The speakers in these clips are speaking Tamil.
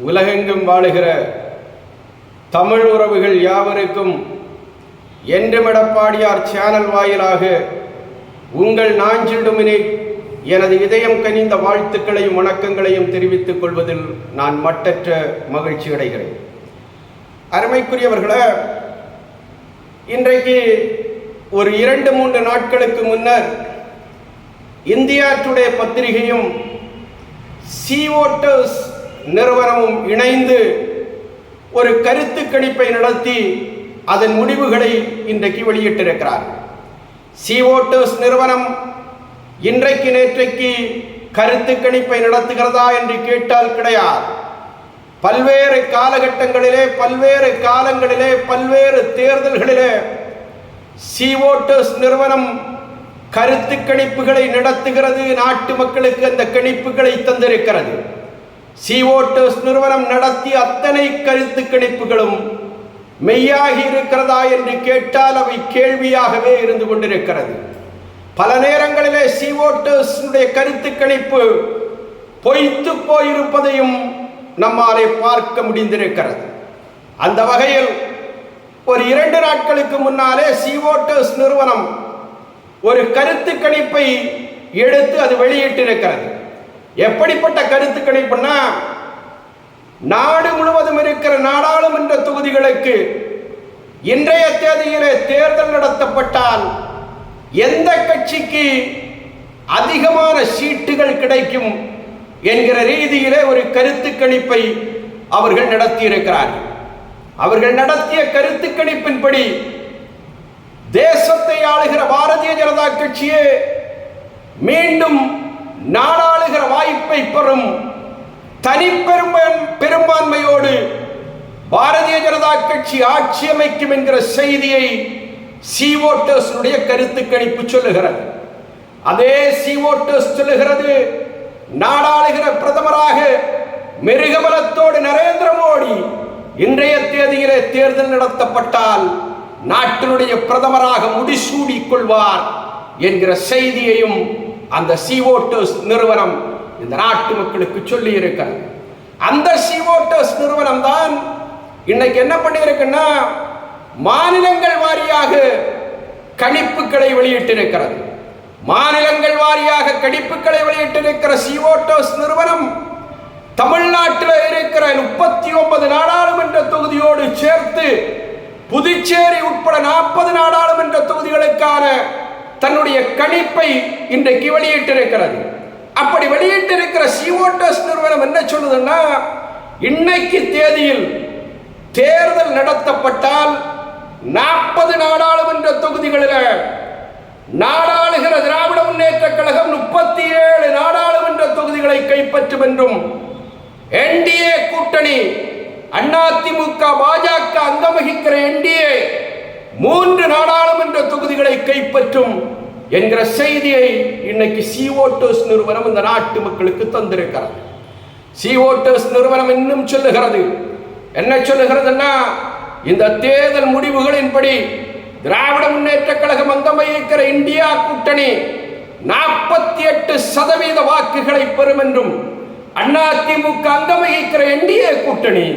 உலகெங்கும் வாழுகிற தமிழ் உறவுகள் யாவருக்கும் என்றும் எடப்பாடியார் சேனல் வாயிலாக உங்கள் நாஞ்சில் டொமினிக் எனது இதயம் கனிந்த வாழ்த்துக்களையும் வணக்கங்களையும் தெரிவித்துக் கொள்வதில் நான் மட்டற்ற மகிழ்ச்சி அடைகிறேன். அருமைக்குரியவர்களே, இன்றைக்கு ஒரு 2-3 நாட்களுக்கு முன்னர் இந்தியா டுடே பத்திரிகையும் சீவோட்டர்ஸ் நிறுவனமும் இணைந்து ஒரு கருத்து கணிப்பை நடத்தி அதன் முடிவுகளை இன்றைக்கு வெளியிட்டிருக்கிறார். சீவோட்டர்ஸ் நிறுவனம் இன்றைக்கு நேற்றைக்கு கருத்து கணிப்பை நடத்துகிறதா என்று கேட்டால் கிடையாது. பல்வேறு காலகட்டங்களிலே, பல்வேறு காலங்களிலே, பல்வேறு தேர்தல்களிலே சீவோட்டர்ஸ் நிறுவனம் கருத்து கணிப்புகளை நடத்துகிறது. நாட்டு மக்களுக்கு அந்த கணிப்புகளை தந்திருக்கிறது. சீவோட்டர்ஸ் நிறுவனம் நடத்திய அத்தனை கருத்து கணிப்புகளும் மெய்யாகி இருக்கிறதா என்று கேட்டால் அவை கேள்வியாகவே இருந்து கொண்டிருக்கிறது. பல நேரங்களிலே சீவோட்டர்ஸ் கருத்து கணிப்பு பொய்த்து போயிருப்பதையும் நம்மாலே பார்க்க முடிந்திருக்கிறது. அந்த வகையில் ஒரு 2 நாட்களுக்கு முன்னாலே சீவோட்டர்ஸ் நிறுவனம் ஒரு கருத்து கணிப்பை எடுத்து அது வெளியிட்டிருக்கிறது. எப்படிப்பட்ட கருத்து கணிப்புன்னா, நாடு முழுவதும் இருக்கிற நாடாளுமன்ற தொகுதிகளுக்கு இன்றைய தேதியிலே தேர்தல் நடத்தப்பட்டால் எந்த கட்சிக்கு அதிகமான சீட்டுகள் கிடைக்கும் என்கிற ரீதியிலே ஒரு கருத்து கணிப்பை அவர்கள் நடத்தியிருக்கிறார்கள். அவர்கள் நடத்திய கருத்து கணிப்பின்படி தேசத்தை ஆளுகிற பாரதிய ஜனதா கட்சியே மீண்டும் நாடாளுகிற வாய்ப்பை பெறும் பெரும்பான்மையோடு பாரதிய ஜனதா கட்சி ஆட்சி அமைக்கும் என்கிற செய்தியை சீவோட்டர்ஸ் கருத்து கணிப்பு சொல்லுகிறது. அதே சீவோட்டர்ஸ் சொல்லுகிறது, நாடாளுகிற பிரதமராக மிருகபலத்தோடு நரேந்திர மோடி இன்றைய தேதியிலே தேர்தல் நடத்தப்பட்டால் நாட்டினுடைய பிரதமராக முடிசூடிக் கொள்வார் என்கிற செய்தியையும் அந்த சீவோட்டர்ஸ் நிறுவனம் இந்த நாட்டு மக்களுக்கு சொல்லி இருக்கிறது. அந்த சீவோட்டர்ஸ் நிறுவனம் தான் இன்னைக்கு என்ன பண்ணியிருக்குன்னா, மாநிலங்கள் வாரியாக கணிப்புகளை வெளியிட்டிருக்கிறது. மாநிலங்கள் வாரியாக கணிப்புகளை வெளியிட்டிருக்கிற சீவோட்டர்ஸ் நிறுவனம் தமிழ்நாட்டில் இருக்கிற 39 நாடாளுமன்ற தொகுதியோடு சேர்த்து புதுச்சேரி உட்பட 40 நாடாளுமன்ற தொகுதிகளுக்கான தன்னுடைய கணிப்பை இன்றைக்கு வெளியிட்டிருக்கிறது. அப்படி வெளியிட்டிருக்கிற சீவோட்டர்ஸ் நிறுவனம் என்ன சொல்லுதுன்னா, இன்னைக்கு தேதியில் தேர்தல் நடத்தப்பட்டால் 40 நாடாளுமன்ற தொகுதிகளில் நாடாளுகிற திராவிட முன்னேற்ற கழகம் 37 நாடாளுமன்ற தொகுதிகளை கைப்பற்றும் என்றும், என்டிஏ கூட்டணி அதிமுக பாஜக அங்கவகிக்கிற என்டிஏ 3 நாடாளுமன்ற தொகுதிகளை கைப்பற்றும் என்கிற செய்தியை இன்னைக்கு சீவோட்டர்ஸ் நிறுவனம் இந்த நாட்டு மக்களுக்கு தந்திருக்கிறது. சீவோட்டர்ஸ் நிறுவனம் இன்னும் சொல்லுகிறது, என்ன சொல்லுகிறதுன்னா, இந்த தேர்தல் முடிவுகளின்படி திராவிட முன்னேற்ற கழகம் அங்கவகிக்கிற இந்தியா கூட்டணி 48% வாக்குகளை பெறும் என்றும், அதிமுக அங்கவகிக்கிற என்டிஏ கூட்டணி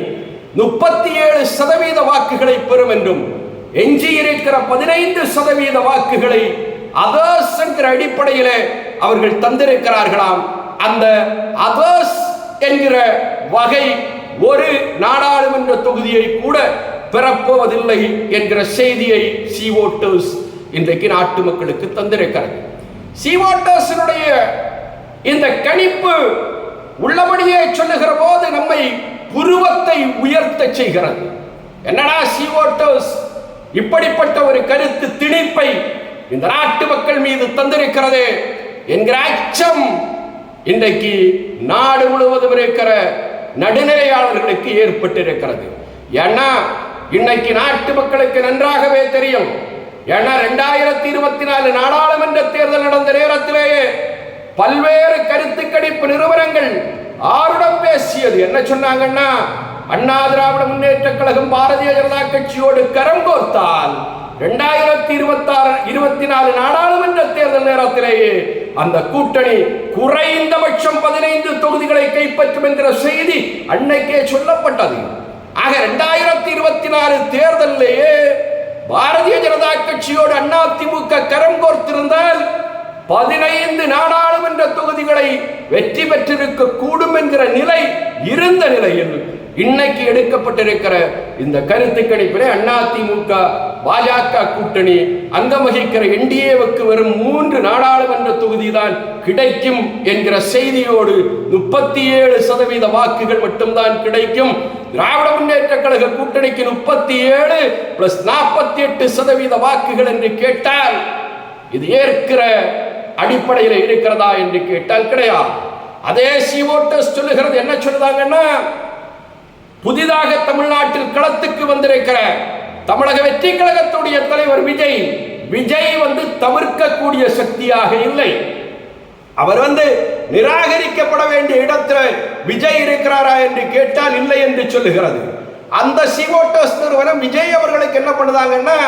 37% வாக்குகளை பெறும் என்றும், எஞ்சி இருக்கிற 15% வாக்குகளை அதர்ஸ் என்கிற அடிப்படையில் அவர்கள் தந்திருக்கிறார்களாம். அந்த அதர்ஸ் என்கிற வகை ஒரு நாடாளுமன்ற தொகுதியை கூட பெறப்போவதில்லை என்கிற செய்தியை சீவோட்டர்ஸ் இன்றைக்கு நாட்டு மக்களுக்கு தந்திருக்கிறது. சீவோட்டர்ஸ் இந்த கணிப்பு உள்ளபடியே சொல்லுகிற போது நம்மை புருவத்தை உயர்த்த செய்கிறது. என்னடா சீவோட்டர்ஸ் இப்படிப்பட்ட ஒரு கருத்து திணிப்பை இந்த நாட்டு மக்கள் மீது தந்திருக்கிறது என்கிற அச்சம் இன்றைக்கு நாடு முழுவதும் இருக்கிற நடுநிலையாளர்களுக்கு ஏற்பட்டிருக்கிறது. ஏன்னா இன்னைக்கு நாட்டு மக்களுக்கு நன்றாகவே தெரியும். ஏன்னா 2024 நாடாளுமன்ற தேர்தல் நடந்த நேரத்திலேயே பல்வேறு கருத்து கணிப்பு நிறுவனங்கள் ஆருடம் பேசியது. என்ன சொன்னாங்கன்னா, அண்ணா திராவிட முன்னேற்ற கழகம் பாரதிய ஜனதா கட்சியோடு கரம் கோர்த்தால் 2024 நாடாளுமன்ற தேர்தல் நேரத்திலேயே அந்த கூட்டணி குறைந்தபட்சம் 15 தொகுதிகளை கைப்பற்றும் என்கிற செய்தி அன்னைக்கே சொல்லப்பட்டது. ஆக 2024 தேர்தலிலேயே பாரதிய ஜனதா கட்சியோடு அதிமுக கரம் கோர்த்திருந்தால் 15 நாடாளுமன்ற தொகுதிகளை வெற்றி பெற்றிருக்க கூடும் என்கிற நிலை இருந்த நிலையில் இன்னைக்கு எடுக்கப்பட்டிருக்கிற இந்த கருத்து கணிப்பிலே அதிமுக பாஜக கூட்டணி அங்கம் வகிக்கிற என்டிஏவுக்கு வெறும் 3 நாடாளுமன்ற தொகுதி தான் கிடைக்கும் என்கிற செய்தியோடு 37% வாக்குகள் மட்டும்தான் கிடைக்கும். திராவிட முன்னேற்ற கழக கூட்டணிக்கு 37 பிளஸ் 48% வாக்குகள் என்று கேட்டால் இது ஏற்கிற அடிப்படையில் இருக்கிறதா என்று கேட்டால் கிடையாது. அதே சிவோட்டஸ் சொல்லுகிறது, என்ன சொல்லுதாங்கன்னா, புதிதாக தமிழ்நாட்டில் களத்துக்கு வந்திருக்கிற தமிழக வெற்றி கழகத்துடைய தலைவர் விஜய் தவிர்க்கக்கூடிய சக்தியாக இல்லை. அவர் நிராகரிக்கப்பட வேண்டிய இடத்தில் விஜய் இருக்கிறாரா என்று கேட்டால் இல்லை என்று சொல்லுகிறது. அந்த சிவோட்டஸ் நிறுவனம் விஜய் அவர்களுக்கு என்ன பண்ணுதாங்கன்னா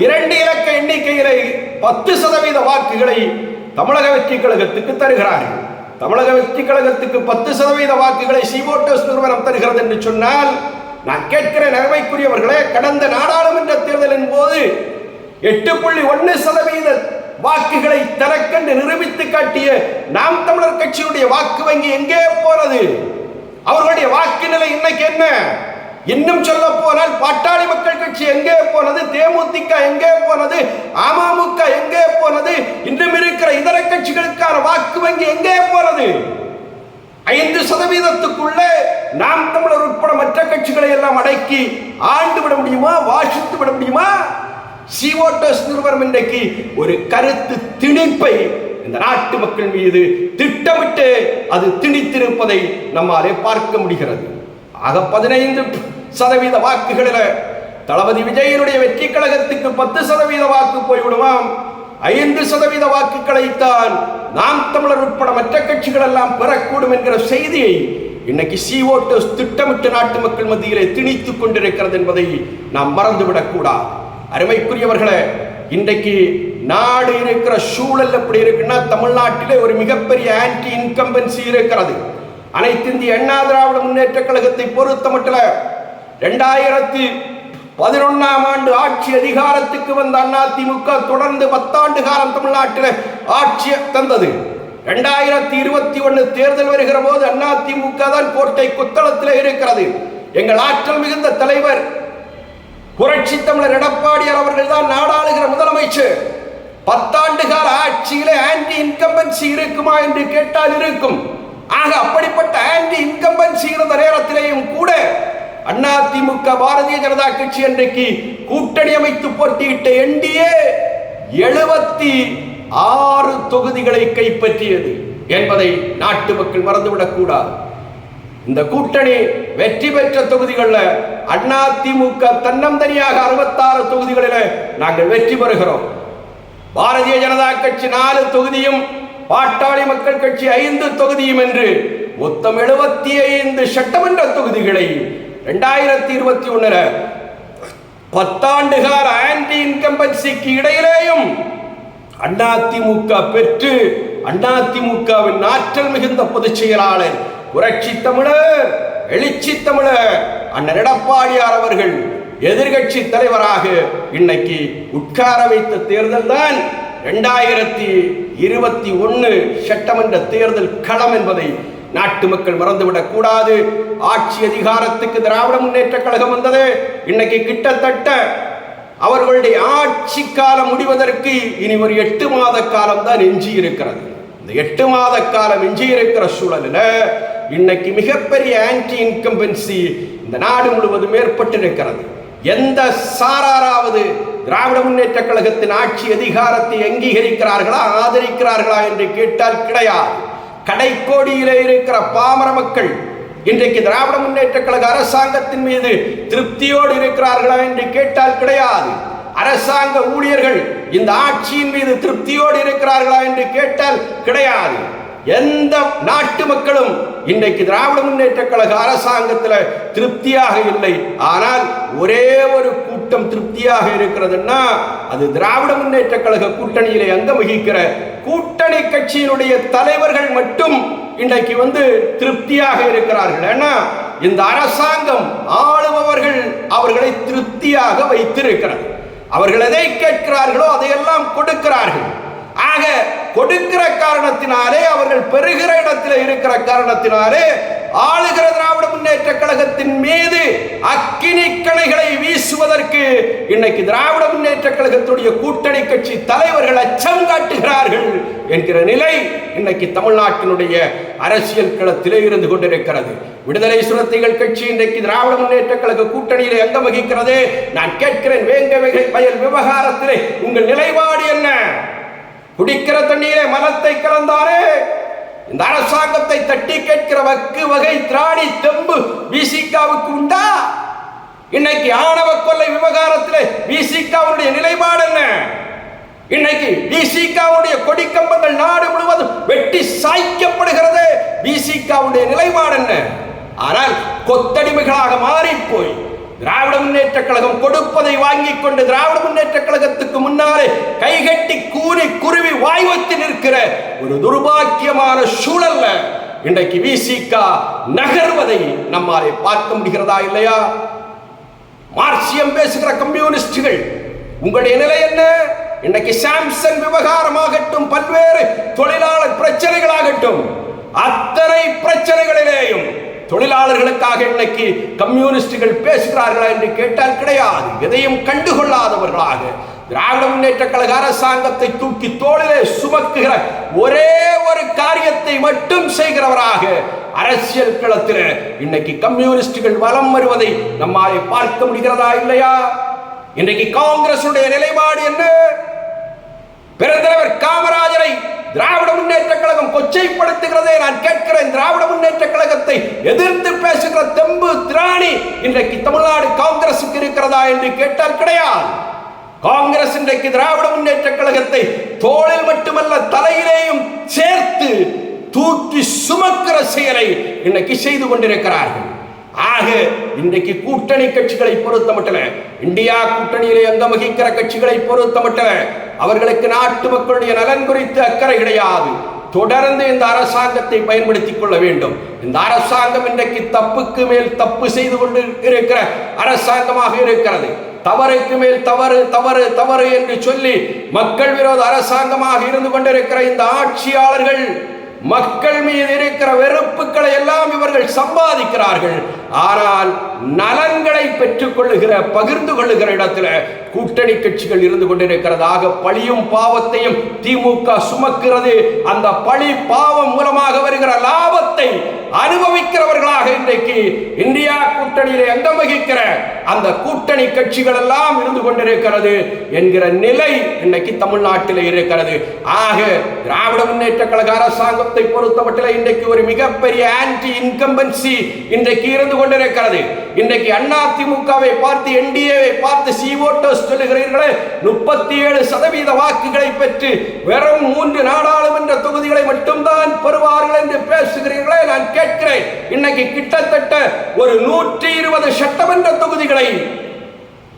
2 இலக்க எண்ணிக்கையிலே 10% வாக்குகளை தமிழக வெற்றி கழகத்துக்கு தருகிறார்கள். தமிழக வெற்றி கழகத்துக்கு 10% வாக்குகளை சிவோட்டஸ் நிறுவனம் தருகிறது என்று சொன்னால், நான் கேட்கிறேன் அருமைக்குரியவர்களே, கடந்த நாடாளுமன்ற தேர்தலின் போது 8.1% வாக்குகளை தனக்கென்று நிரூபித்து காட்டிய நாம் தமிழர் கட்சியுடைய வாக்கு வங்கி எங்கே போனது? அவர்களுடைய வாக்கு நிலை இன்னைக்கு என்ன? இன்னும் சொல்ல போனால் பாட்டாளி மக்கள் கட்சி எங்கே போனது? தேமுதிக எங்கே போனது? அமமுக எங்கே போனது? இன்னும் இருக்கிற இதர கட்சிகளுக்கான வாக்கு வங்கி எங்கே போனது? 5% நாம் தமிழர் உட்பட மற்ற கட்சிகளை எல்லாம் அடக்கி ஆண்டு விட முடியுமா? வாசித்து விட முடியுமா? சிவோட்டஸ் நிறுவனம் இன்றைக்கு ஒரு கருத்து திணிப்பை இந்த நாட்டு மக்கள் மீது திட்டமிட்டு அது திணித்திருப்பதை நம்மாலே பார்க்க முடிகிறது. ஆக 15% வாக்குகளில் தளபதி விஜயனுடைய வெற்றி கழகத்துக்கு 10% வாக்கு போய்விடுவாம். 5% வாக்குகளைத்தான் நாம் தமிழர் உட்பட மற்ற கட்சிகள் எல்லாம் பெறக்கூடும் என்கிற செய்தியை இன்னைக்கு சிவோட்டஸ் திட்டமிட்டு நாட்டு மக்கள் மத்தியிலே திணித்துக் கொண்டிருக்கிறது என்பதை நாம் மறந்துவிடக் கூடாது. அருமைக்குரியவர்களே, இன்றைக்கு நாடு இருக்கிற சூழல் எப்படி இருக்குன்னா, தமிழ்நாட்டிலே ஒரு மிகப்பெரிய ஆன்டி இன்கம்பன்சி இருக்கிறது. அனைத்து இந்திய அண்ணா திராவிட முன்னேற்ற கழகத்தை பொறுத்த மட்டும் 2011ஆம் ஆண்டு ஆட்சி அதிகாரத்துக்கு வந்த அதிமுக தொடர்ந்து 10 ஆண்டு காலம் தமிழ்நாட்டில் ஆட்சி தந்தது. 2021 தேர்தல் வருகிற போது அதிமுக தான் கோட்டை கொத்தளத்தில் இருக்கிறது. எங்கள் ஆற்றல் மிகுந்த தலைவர் புரட்சி தமிழர் எடப்பாடியார் அவர்கள் தான் நாடாளுகிற முதலமைச்சர். 10 ஆண்டு கால ஆட்சியிலே ஆன்டி இன்கம்பன்சி இருக்குமா என்று கேட்டால் இருக்கும். ஆக அப்படிப்பட்ட ஆன்டி இன்கம்பன்சி இருந்த நேரத்திலேயும் கூட அதிமுக பாரதிய ஜனதா கட்சி அன்றைக்கு கூட்டணி அமைத்து போட்டியிட்ட என்டிஏ 76 தொகுதிகளை கைப்பற்றியது என்பதை நாட்டு மக்கள் மறந்துவிடக் கூடாது. இந்த கூட்டணி வெற்றி பெற்ற தொகுதிகளில் அதிமுக தன்னந்தனியாக 66 தொகுதிகளில் நாங்கள் வெற்றி பெறுகிறோம். பாரதிய ஜனதா கட்சி 4 தொகுதியும், பாட்டாளி மக்கள் கட்சி 5 தொகுதியும் என்று மொத்தம் 75 சட்டமன்ற தொகுதிகளை 2021 10 ஆண்டு கால ஆன்டி இன்கம்பன்சிக்கு இடையிலேயும் அதிமுக பெற்று அதிமுகவின் ஆற்றல் மிகுந்த பொதுச் செயலாளர் புரட்சி தமிழர் எழுச்சி தமிழர் அண்ணன் எடப்பாடியார் அவர்கள் எதிர்கட்சி தலைவராக இன்னைக்கு உட்கார வைத்த தேர்தல் தான் 2021 சட்டமன்ற தேர்தல் களம் என்பதை நாட்டு மக்கள் மறந்துவிடக் கூடாது. ஆட்சி அதிகாரத்துக்கு திராவிட முன்னேற்ற கழகம் வந்தது. இன்னைக்கு கிட்டத்தட்ட அவர்களுடைய ஆட்சி காலம் முடிவதற்கு இனி ஒரு 8 மாத காலம் தான் எஞ்சி இருக்கிறது. இந்த 8 மாத காலம் எஞ்சி இருக்கிற சூழலில் இன்னைக்கு மிகப்பெரிய ஆன்டி இன்கம்பன்சி இந்த நாடு முழுவதும் ஏற்பட்டிருக்கிறது. எந்த சாராராவது திராவிட முன்னேற்ற கழகத்தின் ஆட்சி அதிகாரத்தை அங்கீகரிக்கிறார்களா, ஆதரிக்கிறார்களா என்று கேட்டால் கிடையாது. கடைக்கோடியிலே இருக்கிற பாமர மக்கள் இன்றைக்கு திராவிட முன்னேற்ற கழக அரசாங்கத்தின் மீது திருப்தியோடு இருக்கிறார்களா என்று கேட்டால் கிடையாது. அரசாங்க ஊழியர்கள் இந்த ஆட்சியின் மீது திருப்தியோடு இருக்கிறார்களா என்று கேட்டால் கிடையாது. எந்த நாட்டு மக்களும் இன்றைக்கு திராவிட முன்னேற்ற கழக அரசாங்கத்தில் திருப்தியாக இல்லை. ஆனால் ஒரே ஒரு கூட்டம் திருப்தியாக இருக்கிறதுன்னா அது திராவிட முன்னேற்ற கழக கூட்டணியிலே அங்கம் வகிக்கிற கூட்டணி கட்சியினுடைய தலைவர்கள் மட்டும் இன்றைக்கு திருப்தியாக இருக்கிறார்கள். ஏன்னா இந்த அரசாங்கம் ஆளுபவர்கள் அவர்களை திருப்தியாக வைத்திருக்கிறது. அவர்கள் எதை கேட்கிறார்களோ அதையெல்லாம் கொடுக்கிறார்கள். ஆக கொடுக்கிற காரணத்தினாலே, அவர்கள் பெறுகிற இடத்தில் இருக்கிற காரணத்தினாலே ஆளுகிற திராவிட முன்னேற்ற கழகத்தின் மீது அக்கினி கணைகளை வீசுவதற்கு இன்னைக்கு திராவிட முன்னேற்ற கழகத்துடைய கூட்டணி கட்சி தலைவர்கள் அச்சம் காட்டுகிறார்கள் என்கிற நிலை இன்னைக்கு தமிழ்நாட்டினுடைய அரசியல் களத்திலே இருந்து கொண்டிருக்கிறது. விடுதலை சிறுத்தைகள் கட்சி இன்றைக்கு திராவிட முன்னேற்ற கழக கூட்டணியிலே அங்கம் வகிக்கிறது. நான் கேட்கிறேன், வேங்க வயல் விவகாரத்திலே உங்கள் நிலைப்பாடு என்ன? குடிக்கிற தண்ணீரே மலத்தை கலந்தாரே, இந்த அரசாங்கத்தை தட்டி கேட்கிற வக்கு வகை திராணி தெம்பு விசிகாவுக்கு உண்டா? இன்னைக்கு ஆணவ கொள்ளை விவகாரத்தில் விசிகாவுடைய நிலைப்பாடு என்ன? இன்னைக்கு விசிகாவுடைய கொடி கம்பங்கள் நாடு முழுவதும் வெட்டி சாய்க்கப்படுகிறது. விசிகாவுடைய நிலைப்பாடு என்ன? ஆனால் கொத்தடிமைகளாக மாறி போய் திராவிட முன்னேற்ற கழகம் கொடுப்பதை வாங்கிக் கொண்டு திராவிட முன்னேற்ற கழகத்துக்கு முன்னாலே கைகட்டி கூறி குருவி வாய் வைத்து நிற்கிற ஒரு துர்பாக்கியமான சூழல்ல இன்றைக்கு விசிகா நகர்வதை நம்மாலே பார்க்க முடிகிறதா இல்லையா? மார்க்சியம் பேசுகிற கம்யூனிஸ்டுகள் உங்களுடைய நிலை என்ன? இன்னைக்கு சாம்சங் விவகாரமாகட்டும், பல்வேறு தொழிலாளர் பிரச்சனைகளாகட்டும், அத்தனை பிரச்சனைகளிலேயும் தொழிலாளர்களுக்காக இன்னைக்கு கம்யூனிஸ்டுகள் பேசுகிறார்களா என்று கேட்டால் கிடையாது. எதையும் கண்டுகொள்ளாதவர்களாக திராவிட முன்னேற்ற கழக அரசாங்கத்தை தூக்கி தோளிலே சுமக்குகிற ஒரே ஒரு காரியத்தை மட்டும் செய்கிறவராக அரசியல் களத்தில் இன்னைக்கு கம்யூனிஸ்டுகள் வலம் வருவதை நம்மாலே பார்க்க முடிகிறதா இல்லையா? இன்றைக்கு காங்கிரஸ் நிலைப்பாடு என்ன? பெருந்தலைவர் காமராஜரை திராவிட முன்னேற்ற கழகம் கொச்சைப்படுத்துகிறதே. நான் கேட்கிறேன், திராவிட முன்னேற்ற கழகத்தை எதிர்த்து பேசுகிற தெம்பு திராணி இன்றைக்கு தமிழ்நாடு காங்கிரசுக்கு இருக்கிறதா என்று கேட்டால் கிடையாது. காங்கிரஸ் இன்றைக்கு திராவிட முன்னேற்ற கழகத்தை தோளில் மட்டுமல்ல தலையிலேயும் சேர்த்து தூக்கி சுமக்கிற செயலை இன்னைக்கு செய்து கொண்டிருக்கிறார்கள். ஆக இன்றைக்கு கூட்டணி கட்சிகளை பொறுத்தமட்டில், இந்தியா கூட்டணியிலே அங்கம் வகிக்கிற கட்சிகளை பொறுத்தமட்டில் அவர்களுக்கு நாட்டு மக்களுடைய நலன் குறித்து அக்கறை கிடையாது. தொடர்ந்து இந்த அரசாங்கத்தை பயன்படுத்திக் கொள்ள வேண்டும். இந்த அரசாங்கம் இன்றைக்கு தப்புக்கு மேல் தப்பு செய்து கொண்டு இருக்கிற அரசாங்கமாக இருக்கிறது. தவறுக்கு மேல் தவறு தவறு தவறு என்று சொல்லி மக்கள் விரோத அரசாங்கமாக இருந்து கொண்டிருக்கிற இந்த ஆட்சியாளர்கள் மக்கள் மீது இருக்கிற வெறுப்புகளை எல்லாம் இவர்கள் சம்பாதிக்கிறார்கள். ஆனால் நலன்களை பெற்றுக் கொள்ளுகிற, பகிர்ந்து கொள்ளுகிற இடத்துல கூட்டணி கட்சிகள் இருந்து கொண்டிருக்கிறதாக பழியும் பாவத்தையும் திமுக சுமக்கிறது. அந்த பழி பாவம் மூலமாக வருகிற லாபத்தை அனுபவிக்கிறவர்களாக இன்றைக்கு இந்தியா கூட்டணியிலே அங்கம் வகிக்கிற அந்த கூட்டணி கட்சிகள் எல்லாம் இருந்து கொண்டிருக்கிறது என்கிற நிலை இன்னைக்கு தமிழ்நாட்டில் இருக்கிறது. ஆக திராவிட முன்னேற்ற கழக அரசாங்கத்தை பொறுத்தமட்டில் இன்றைக்கு ஒரு மிகப்பெரிய ஆன்டி இன்கம்பன்சி இன்றைக்கு இருந்து கொண்டிருக்கிறது. இன்றைக்கு அதிமுகவை பார்த்து, என்டிஏவை பார்த்து சீவோட்டோஸ் சொல்லுகிறீர்களே, 37% வாக்குகளை பெற்று வெறும் 3 நாடாளுமன்ற தொகுதிகளை மட்டும்தான் பெறுவார்கள் என்று பேசுகிறீர்களே. நான் கேட்கிறேன், இன்னைக்கு கிட்டத்தட்ட ஒரு 120 சட்டமன்ற தொகுதிகளை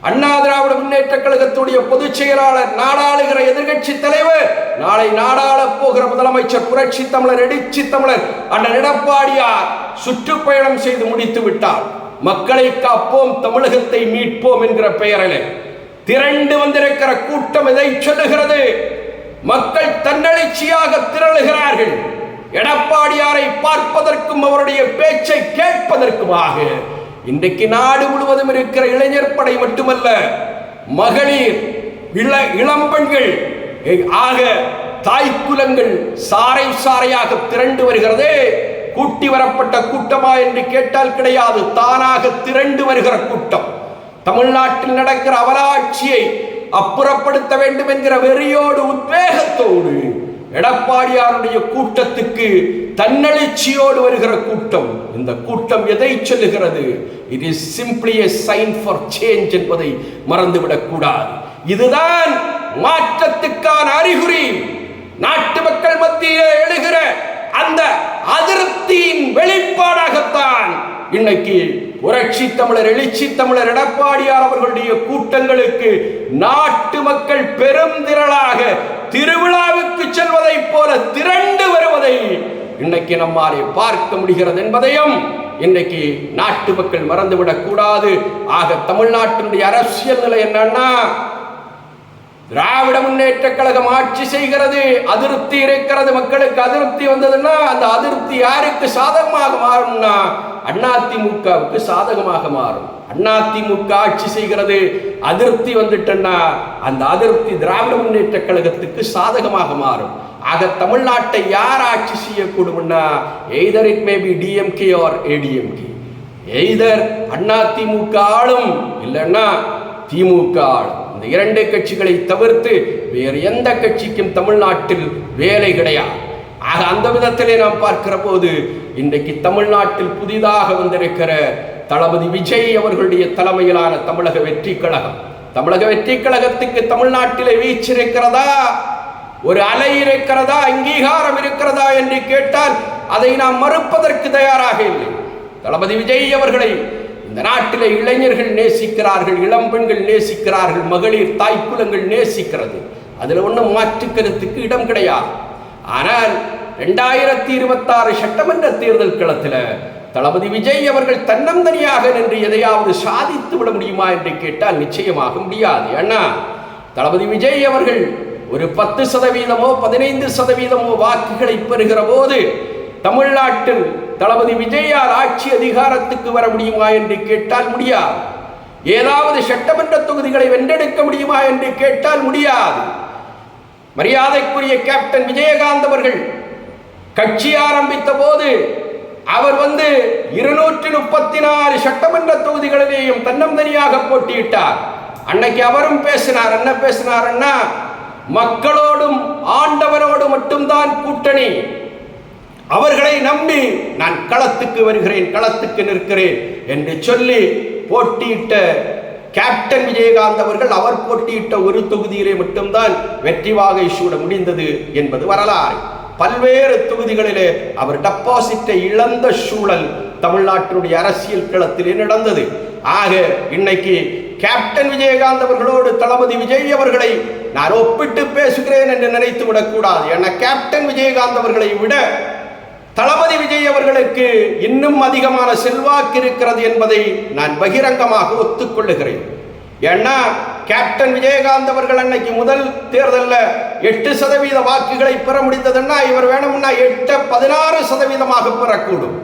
அண்ணா திராவிட முன்னேற்ற கழகத்துடைய பொதுச் செயலாளர், நாடாளுகிற எதிர்கட்சி தலைவர், நாளை நாடாள போகிற முதலமைச்சர் புரட்சி தமிழர் எழுச்சி தமிழர் அண்ணன் எடப்பாடியார் சுற்றுப்பயணம் செய்து முடித்து விட்டார். மக்களை காப்போம், தமிழகத்தை மீட்போம் என்கிற பெயரில் திரண்டு வந்திருக்கிற கூட்டம் இதை சொல்லுகிறது. மக்கள் தன்னெழுச்சியாக திரளுகிறார்கள். எடப்பாடியாரை பார்ப்பதற்கும் அவருடைய பேச்சை கேட்பதற்குமாக இன்றைக்கு நாடு முழுவதும் இருக்கிற இளைஞர் படை மட்டுமல்ல, மகளிர், இளம்பெண்கள் ஆக தாய்க்குலங்கள் சாறை சாறையாக திரண்டு வருகிறதே. கூட்டி வரப்பட்ட கூட்டமா என்று கேட்டால் கிடையாது, தானாக திரண்டு வருகிற கூட்டம். தமிழ்நாட்டில் நடக்கிற அவலாட்சியை அப்புறப்படுத்த வேண்டும் என்கிற வெறியோடு, உத்வேகத்தோடு எடப்பாடியாருடைய கூட்டத்துக்கு தன்னெழுச்சியோடு வருகிற கூட்டம். இந்த கூட்டம் எதை சொல்லுகிறது? It is simply a sign for change என்பதை மறந்துவிடக் கூடாது. இதுதான் மாற்றத்துக்கான அறிகுறி. நாட்டு மக்கள் மத்தியிலே எழுகிற அந்த அதிருப்தியின் வெளிப்பாடாகத்தான் இன்னைக்கு புரட்சி தமிழர், எழுச்சி தமிழர் எடப்பாடியார் அவர்களுடைய கூட்டங்களுக்கு நாட்டு மக்கள் பெரும் திரளாக திருவிழாவுக்கு செல்வதை போல திரண்டு வருவதை இன்னைக்கு நம்மாலே பார்க்க முடிகிறது என்பதையும் இன்னைக்கு நாட்டு மக்கள் மறந்துவிடக் கூடாது. ஆக தமிழ்நாட்டினுடைய அரசியல் நிலை என்னன்னா, திராவிட முன்னேற்ற கழகம் ஆட்சி செய்கிறது, அதிருப்தி இருக்கிறது, மக்களுக்கு அதிருப்தி வந்ததுன்னா அந்த அதிருப்தி யாருக்கு சாதகமாக மாறும்னா அதிமுகவுக்கு சாதகமாக மாறும். அதிமுக ஆட்சி செய்கிறது, அதிருப்தி வந்துட்டன்னா அந்த அதிருப்தி திராவிட முன்னேற்ற கழகத்துக்கு சாதகமாக மாறும். ஆக தமிழ்நாட்டை யார் ஆட்சி செய்யக்கூடும்னா either it may be DMK or ADMK. Either AIADMK ஆளும் இல்லைன்னா திமுக ஆளும். இந்த இரண்டு கட்சிகளை தவிர்த்து வேறு எந்த கட்சிக்கும் தமிழ்நாட்டில் வேலை கிடையாது. ஆக அந்த விதத்திலே நாம் பார்க்கிற போது இன்றைக்கு தமிழ்நாட்டில் புதிதாக வந்திருக்கிற தளபதி விஜய் அவர்களுடைய தலைமையிலான தமிழக வெற்றி கழகம், தமிழக வெற்றி கழகத்துக்கு தமிழ்நாட்டிலே வீச்சு இருக்கிறதா, ஒரு அலை இருக்கிறதா, அங்கீகாரம் இருக்கிறதா என்று கேட்டால் அதை நாம் மறுப்பதற்கு தயாராக இல்லை. தளபதி விஜய் அவர்களை இந்த நாட்டிலே இளைஞர்கள் நேசிக்கிறார்கள், இளம் பெண்கள் நேசிக்கிறார்கள், மகளிர் தாய்க்குலங்கள் நேசிக்கிறது. அதில் ஒன்றும் மாற்று கருத்துக்கு இடம் கிடையாது. ஆனால் 2026 சட்டமன்ற தேர்தல் களத்தில் தளபதி விஜய் அவர்கள் தன்னந்தனியாக நின்று எதையாவது சாதித்து விட முடியுமா என்று கேட்டால் நிச்சயமாக முடியாது. ஏன்னா தளபதி விஜய் அவர்கள் ஒரு 10% 15% வாக்குகளை பெறுகிற போது தமிழ்நாட்டில் தளபதி விஜயால் ஆட்சி அதிகாரத்துக்கு வர முடியுமா என்று கேட்டால் முடியாது. ஏதாவது சட்டமன்ற தொகுதிகளை வென்றெடுக்க முடியுமா என்று கேட்டால் முடியாது. மரியாதைக்குரிய கேப்டன் விஜயகாந்த் அவர்கள் கட்சி ஆரம்பித்த போது அவர் 234 சட்டமன்ற தொகுதிகளிலேயும் தன்னந்தனியாக போட்டியிட்டார். அன்னைக்கு அவரும் பேசினார். என்ன பேசினார்னா, மக்களோடும் ஆண்டவரோடு மட்டும்தான் கூட்டணி, அவர்களை நம்பி நான் களத்துக்கு வருகிறேன், களத்துக்கு நிற்கிறேன் என்று சொல்லி போட்டியிட்ட கேப்டன் விஜயகாந்த் அவர்கள் அவர் போட்டியிட்ட ஒரு தொகுதியிலே மட்டும்தான் வெற்றி வாகை சூட முடிந்தது என்பது வரலாறு. பல்வேறு தொகுதிகளிலே அவர் டெபாசிட்டை இழந்த சூழல் தமிழ்நாட்டினுடைய அரசியல் களத்திலே நடந்தது. ஆக இன்னைக்கு கேப்டன் விஜயகாந்த் அவர்களோடு தளபதி விஜய் அவர்களை நான் ஒப்பிட்டு பேசுகிறேன் என்று நினைத்து விடக்கூடாது. ஏன்னா கேப்டன் விஜயகாந்த் அவர்களை விட தளபதி விஜய் அவர்களுக்கு இன்னும் அதிகமான செல்வாக்கு இருக்கிறது என்பதை நான் பகிரங்கமாக ஒத்துக்கொள்ளுகிறேன். ஏன்னா கேப்டன் விஜயகாந்த் அவர்கள் அன்னைக்கு முதல் தேர்தலில் 8% வாக்குகளை பெற முடிந்ததுன்னா இவர் வேணும்னா 8-16% பெறக்கூடும்.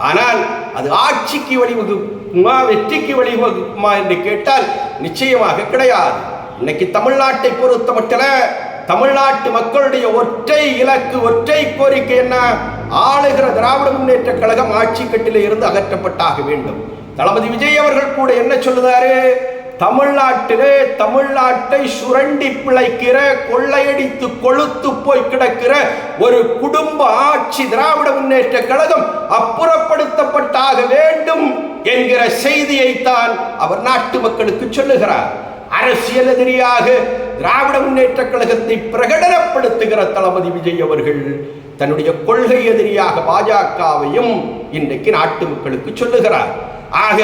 ஆனால் அது ஆட்சிக்கு வழிவகுக்குமா, வெற்றிக்கு வழிவகுக்குமா என்று கேட்டால் நிச்சயமாக கிடையாது. இன்னைக்கு தமிழ்நாட்டை பொறுத்த மட்டும் தமிழ்நாட்டு மக்களுடைய ஒற்றை இலக்கு, ஒற்றை கோரிக்கை என்ன? ஆளுகிற திராவிட முன்னேற்ற கழகம் ஆட்சி கட்டிலே இருந்து அகற்றப்பட்டாக வேண்டும். தளபதி விஜய் அவர்கள் கூட என்ன சொல்லுதாரு? தமிழ்நாட்டிலே தமிழ்நாட்டை சுரண்டி பிழைக்கிற, கொள்ளையடித்து கொளுத்து போய் கிடக்கிற ஒரு குடும்ப ஆட்சி திராவிட முன்னேற்ற கழகம் அப்புறப்படுத்தப்பட்டாக வேண்டும் என்கிற செய்தியைத்தான் அவர் நாட்டு மக்களுக்கு சொல்லுகிறார். அரசியல் எதிரியாக திராவிட முன்னேற்ற கழகத்தை பிரகடனப்படுத்துகிற தளபதி விஜய் அவர்கள் தன்னுடைய கொள்கை எதிரியாக பாஜகவையும் இன்றைக்கு நாட்டு மக்களுக்கு சொல்லுகிறார். ஆக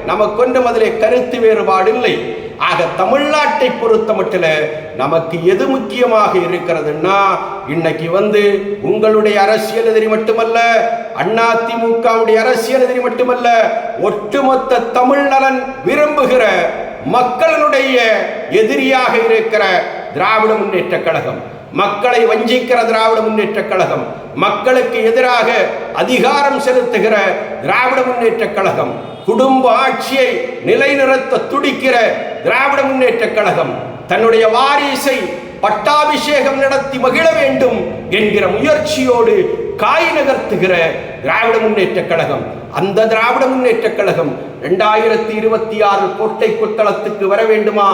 நமக்கு ஒன்றும் அதிலே கருத்து வேறுபாடு இல்லை. ஆக தமிழ்நாட்டை பொறுத்த மட்டும் நமக்கு எது முக்கியமாக இருக்கிறதுன்னா, இன்னைக்கு உங்களுடைய அரசியல் எதிரி மட்டுமல்ல, அதிமுகவுடைய அரசியல் எதிரி மட்டுமல்ல, ஒட்டுமொத்த தமிழ் நலன் விரும்புகிற மக்களுடைய எதிரியாக இருக்கிற திராவிட முன்னேற்ற கழகம், மக்களை வஞ்சிக்கிற திராவிட முன்னேற்ற கழகம், மக்களுக்கு எதிராக அதிகாரம் செலுத்துகிற திராவிட முன்னேற்ற கழகம், குடும்ப ஆட்சியை நிலைநிறுத்த துடிக்கிற திராவிட முன்னேற்ற கழகம், தன்னுடைய வாரிசை பட்டாபிஷேகம் நடத்தி மகிழ வேண்டும் என்கிற முயற்சியோடு காய் நகர்த்துகிற திராவிட முன்னேற்ற கழகம், அந்த திராவிட முன்னேற்ற கழகம் 2026 கோட்டை கொத்தளத்துக்கு வர வேண்டுமா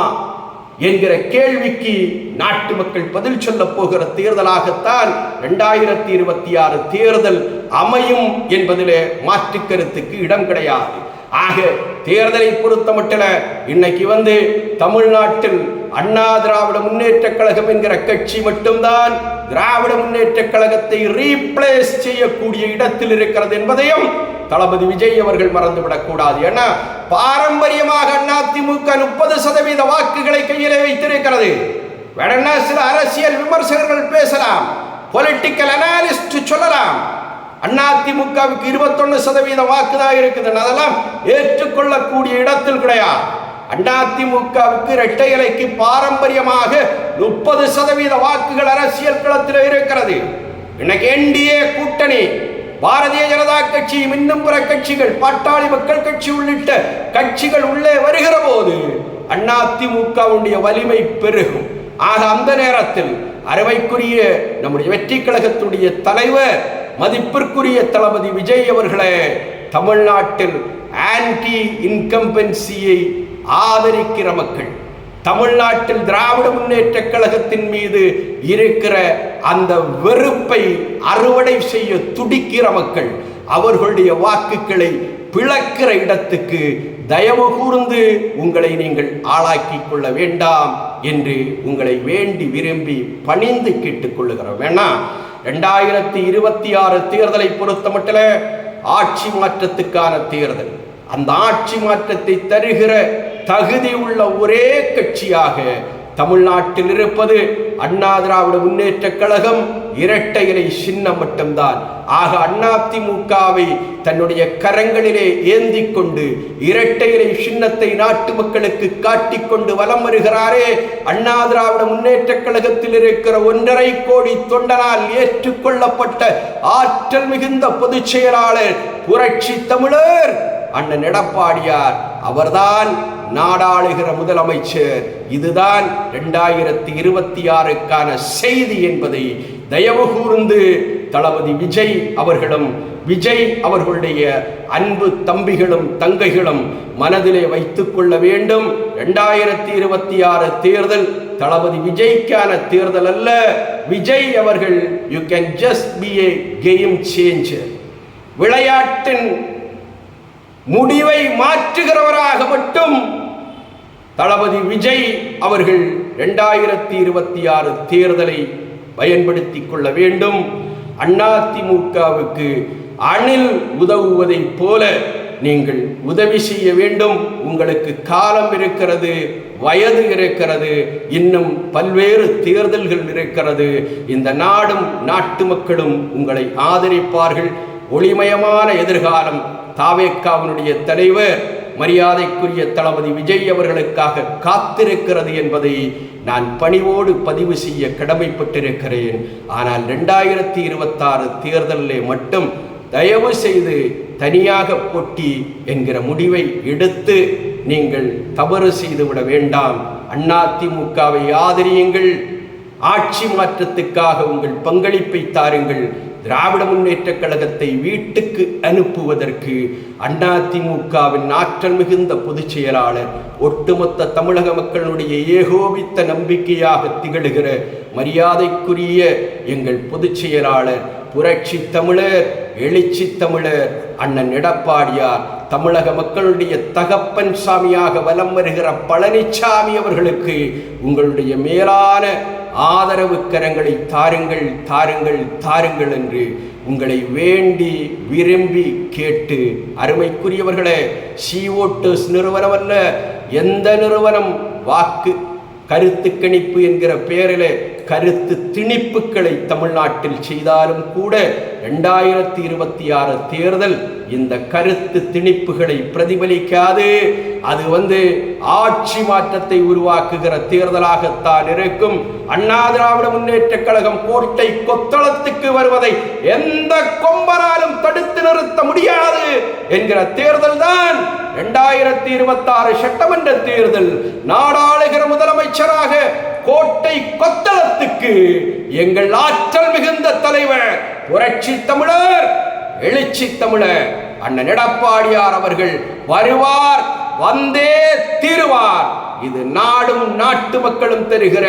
என்கிற கேள்விக்கு நாட்டு மக்கள் பதில் சொல்ல போகிற தேர்தலாகத்தான் 2026 தேர்தல் அமையும் என்பதிலே மாற்று கருத்துக்கு இடம் கிடையாது. ஆக தேர்தலை பொறுத்த மட்டும் இன்னைக்கு தமிழ்நாட்டில் அண்ணா திராவிட முன்னேற்ற கழகம் என்கிற கட்சி மட்டும்தான் திராவிட முன்னேற்ற கழகத்தை ரீப்ளேஸ் செய்யக்கூடிய இடத்தில் இருக்கிறது என்பதையும் தளபதி விஜய் அவர்கள் மறந்துவிடக் கூடாது. ஏன்னா பாரம்பரியமாக அதிமுக 30% வாக்குகளை கையிலே வைத்திருக்கிறது. வேணா சில அரசியல் விமர்சகர்கள் பேசலாம், பொலிட்டிக்கல் அனாலிஸ்ட் சொல்லலாம், அதிமுகவுக்கு 21% வாக்கு தான் இருக்குது, அதெல்லாம் ஏற்றுக்கொள்ளக்கூடிய இடத்தில் கிடையாது. அதிமுகவுக்கு இரட்டை இலைக்கு பாரம்பரியமாக 30% வாக்குகள் அரசியல் களத்தில் இருக்கிறது. இன்னைக்கு என்டிஏ கூட்டணி, பாரதிய ஜனதா கட்சி, இன்னும் பிற கட்சிகள், பாட்டாளி மக்கள் கட்சி உள்ளிட்ட கட்சிகள் உள்ளே வருகிற போது அதிமுகவுடைய வலிமை பெருகும். ஆக அந்த நேரத்தில் அருமைக்குரிய நம்முடைய வெற்றி கழகத்துடைய தலைவர் மதிப்பிற்குரிய தளபதி விஜய் அவர்களே, தமிழ்நாட்டில் ஆன்டி இன்கம்பன்சியை ஆதரிக்கிற மக்கள், தமிழ்நாட்டில் திராவிட முன்னேற்ற கழகத்தின் மீது இருக்கிற அந்த வெறுப்பை அறுவடை செய்ய துடிக்கிற மக்கள், அவர்களுடைய வாக்குகளை பிளக்கிற இடத்துக்கு தயவு கூர்ந்து உங்களை நீங்கள் ஆளாக்கி கொள்ள வேண்டாம் என்று உங்களை வேண்டி விரும்பி பணிந்து கேட்டுக்கொள்ளுகிறோம். வேணா 2026 தேர்தலை பொறுத்த மட்டும் ஆட்சி மாற்றத்துக்கான தேர்தல். அந்த ஆட்சி மாற்றத்தை தருகிற தகுதி உள்ள ஒரே கட்சியாக தமிழ்நாட்டில் இருப்பது அண்ணா திராவிட முன்னேற்ற கழகம், இரட்டை இலை சின்னம் மட்டும்தான். ஆக அதிமுகவை தன்னுடைய கரங்களிலே ஏந்தி கொண்டு இரட்டை இலை சின்னத்தை நாட்டு மக்களுக்கு காட்டிக்கொண்டு வலம் வருகிறாரே அண்ணா திராவிட முன்னேற்ற கழகத்தில் இருக்கிற 1.5 கோடி தொண்டனால் ஏற்றுக்கொள்ளப்பட்ட ஆற்றல் மிகுந்த பொதுச் செயலாளர் புரட்சி தமிழர் அண்ணன் எடப்பாடியார் அவர்தான் நாடாளுகிற முதலமைச்சர். இதுதான் 2026க்கான செய்தி என்பதை தயவு கூர்ந்து தளபதி விஜய் அவர்களும் விஜய் அவர்களுடைய அன்பு தம்பிகளும் தங்கைகளும் மனதிலே வைத்துக் கொள்ள வேண்டும். 2026 தேர்தல் தளபதி விஜய்க்கான தேர்தல் அல்ல. விஜய் அவர்கள் you can just B A game changer, விளையாட்டின் முடிவை மாற்றுகிறவராக மட்டும் தளபதி விஜய் அவர்கள் 2026 தேர்தலை பயன்படுத்திக் கொள்ள வேண்டும். அதிமுகவுக்கு அணில் உதவுவதை போல நீங்கள் உதவி செய்ய வேண்டும். உங்களுக்கு காலம் இருக்கிறது, வயது இருக்கிறது, இன்னும் பல்வேறு தேர்தல்கள் இருக்கிறது. இந்த நாடும் நாட்டு மக்களும் உங்களை ஆதரிப்பார்கள். ஒளிமயமான எதிர்காலம் தாவேக்காவினுடைய தலைவர் மரியாதைக்குரிய தளபதி விஜய் அவர்களுக்காக காத்திருக்கிறது என்பதை நான் பணிவோடு பதிவு செய்ய கடமைப்பட்டிருக்கிறேன். ஆனால் 2026 தேர்தலிலே மட்டும் தயவு செய்து தனியாக போட்டி என்கிற முடிவை எடுத்து நீங்கள் தவறு செய்துவிட வேண்டாம். அதிமுகவை ஆதரியுங்கள், ஆட்சி மாற்றத்துக்காக உங்கள் பங்களிப்பை தாருங்கள். திராவிட முன்னேற்ற கழகத்தை வீட்டுக்கு அனுப்புவதற்கு அதிமுகவின் ஆற்றல் மிகுந்த பொதுச் செயலாளர், ஒட்டுமொத்த தமிழக மக்களுடைய ஏகோபித்த நம்பிக்கையாக திகழ்கிற மரியாதைக்குரிய எங்கள் பொதுச் செயலாளர் புரட்சி தமிழர், எழுச்சி தமிழர் அண்ணன் எடப்பாடியார், தமிழக மக்களுடைய தகப்பன் சாமியாக வலம் வருகிற பழனிசாமி அவர்களுக்கு உங்களுடைய மேலான ஆதரவு கரங்களை தாருங்கள் தாருங்கள் தாருங்கள் என்று உங்களை வேண்டி விரும்பி கேட்டு, அருமைக்குரியவர்களே, CO2 நிறுவனம் அல்ல, எந்த நிறுவனம் வாக்கு கருத்து கணிப்பு என்கிற பெயரிலே கருத்து திணிப்புகளை தமிழ்நாட்டில் செய்தாலும் கூட 2026 தேர்தல் இந்த கருத்து திணிப்புகளை பிரதிபலிக்காது. அது ஆட்சி மாற்றத்தை உருவாக்குகிற தேர்தலாகத்தான் இருக்கும். அண்ணா திராவிட முன்னேற்ற கழகம் கோட்டை கொத்தளத்துக்கு வருவதை எந்த கொம்பனாலும் தடுத்து நிறுத்த முடியாது என்கிற தேர்தல் தான் 2026 சட்டமன்ற தேர்தல். நாடாளுகிற முதலமைச்சராக கோட்டை கொத்தளத்துக்கு எங்கள் ஆற்றல் மிகுந்த தலைவர் புரட்சி தமிழர், எழுச்சி தமிழர் அண்ணன் எடப்பாடியார் அவர்கள் வருவார், வந்தே தீருவார். இது நாடும் நாட்டு மக்களும் தருகிற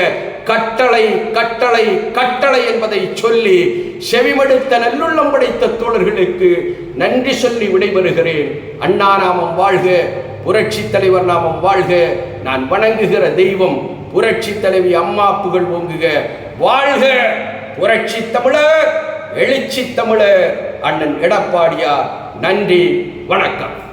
கட்டளை கட்டளை கட்டளை என்பதை சொல்லி செவிமடுத்த நல்லுள்ளம் படைத்த தோழர்களுக்கு நன்றி சொல்லி விடைபெறுகிறேன். அண்ணா நாமம் வாழ்க, புரட்சி தலைவர் நாமம் வாழ்க. நான் வணங்குகிற தெய்வம் புரட்சி தலைவி அம்மா புகழ் ஓங்குக. வாழ்க புரட்சி தமிழர், எழுச்சி தமிழர் அண்ணன் எடப்பாடியார். நன்றி, வணக்கம்.